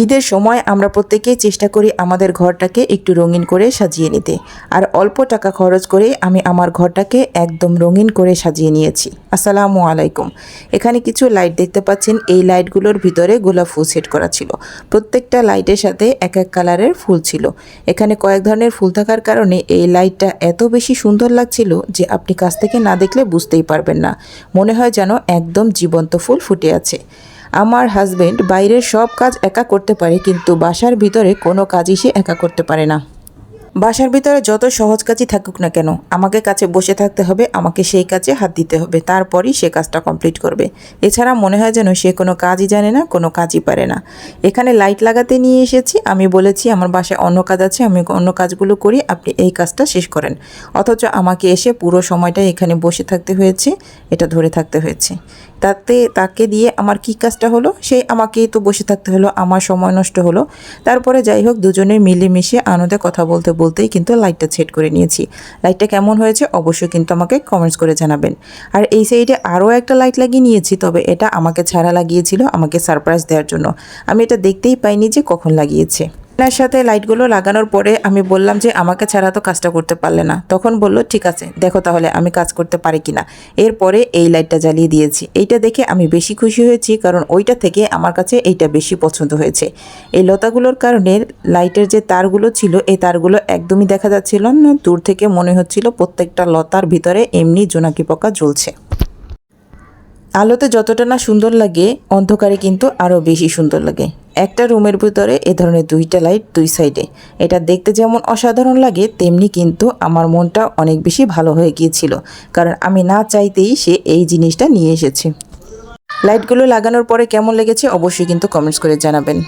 ঈদের সময় আমরা প্রত্যেকেই চেষ্টা করি আমাদের ঘরটাকে একটু রঙিন করে সাজিয়ে নিতে। আর অল্প টাকা খরচ করে আমি আমার ঘরটাকে একদম রঙিন করে সাজিয়ে নিয়েছি। আসসালামু আলাইকুম। এখানে কিছু লাইট দেখতে পাচ্ছেন, এই লাইটগুলোর ভিতরে গোলাপ ফুল সেট করা ছিল। প্রত্যেকটা লাইটের সাথে এক এক কালারের ফুল ছিল। এখানে কয়েক ধরনের ফুল থাকার কারণে এই লাইটটা এত বেশি সুন্দর লাগছিল যে আপনি কাছ থেকে না দেখলে বুঝতেই পারবেন না। মনে হয় যেন একদম জীবন্ত ফুল ফুটে আছে। আমার হাজবেন্ড বাইরের সব কাজ একা করতে পারে, কিন্তু বাসার ভিতরে কোনো কাজই সে একা করতে পারে না। বাসার ভিতরে যত সহজ কাজই থাকুক না কেন, আমাকে কাছে বসে থাকতে হবে, আমাকে সেই কাজে হাত দিতে হবে, তারপরই সে কাজটা কমপ্লিট করবে। এছাড়া মনে হয় যেন সে কোনো কাজই জানে না, কোনো কাজই পারে না। এখানে লাইট লাগাতে নিয়ে এসেছি, আমি বলেছি আমার বাসায় অন্য কাজ আছে, আমি অন্য কাজগুলো করি, আপনি এই কাজটা শেষ করেন। অথচ আমাকে এসে পুরো সময়টা এখানে বসে থাকতে হয়েছে, এটা ধরে থাকতে হয়েছে। তাকে দিয়ে আমার কি কাজটা হলো? সেই আমাকেই তো বসে থাকতে হলো, আমার সময় নষ্ট হলো। তারপরে যাই হোক, দুজনে মিলেমিশে আনন্দে কথা বলতে বলতেই কিন্তু লাইটটা সেট করে নিয়েছি। লাইটটা কেমন হয়েছে অবশ্যই কিন্তু আমাকে কমেন্টস করে জানাবেন। আর এই সাইডে আরও একটা লাইট লাগিয়ে নিয়েছি, তবে এটা আমাকে ছাড়া লাগিয়েছিল, আমাকে সারপ্রাইজ দেওয়ার জন্য। আমি এটা দেখতেই পাইনি যে কখন লাগিয়েছে। আপনার সাথে লাইটগুলো লাগানোর পরে আমি বললাম যে আমাকে ছাড়া তো কাজটা করতে পারলে না। তখন বলল ঠিক আছে, দেখো তাহলে আমি কাজ করতে পারি কিনা। এরপরে এই লাইটটা জ্বালিয়ে দিয়েছি। এইটা দেখে আমি বেশি খুশি হয়েছি, কারণ ওইটা থেকে আমার কাছে এইটা বেশি পছন্দ হয়েছে। এই লতাগুলোর কারণে লাইটের যে তারগুলো ছিল, এই তারগুলো একদমই দেখা যাচ্ছিল না। দূর থেকে মনে হচ্ছিল প্রত্যেকটা লতার ভিতরে এমনি জোনাকি পোকা জ্বলছে। আলোতে যতটা না সুন্দর লাগে, অন্ধকারে কিন্তু আরও বেশি সুন্দর লাগে। একটা রুমের ভিতরে এ ধরনের দুইটা লাইট দুই সাইডে, এটা দেখতে যেমন অসাধারণ লাগে, তেমনি কিন্তু আমার মনটা অনেক বেশি ভালো হয়ে গিয়েছিল, কারণ আমি না চাইতেই সে এই জিনিসটা নিয়ে এসেছে। লাইটগুলো লাগানোর পরে কেমন লেগেছে অবশ্যই কিন্তু কমেন্টস করে জানাবেন।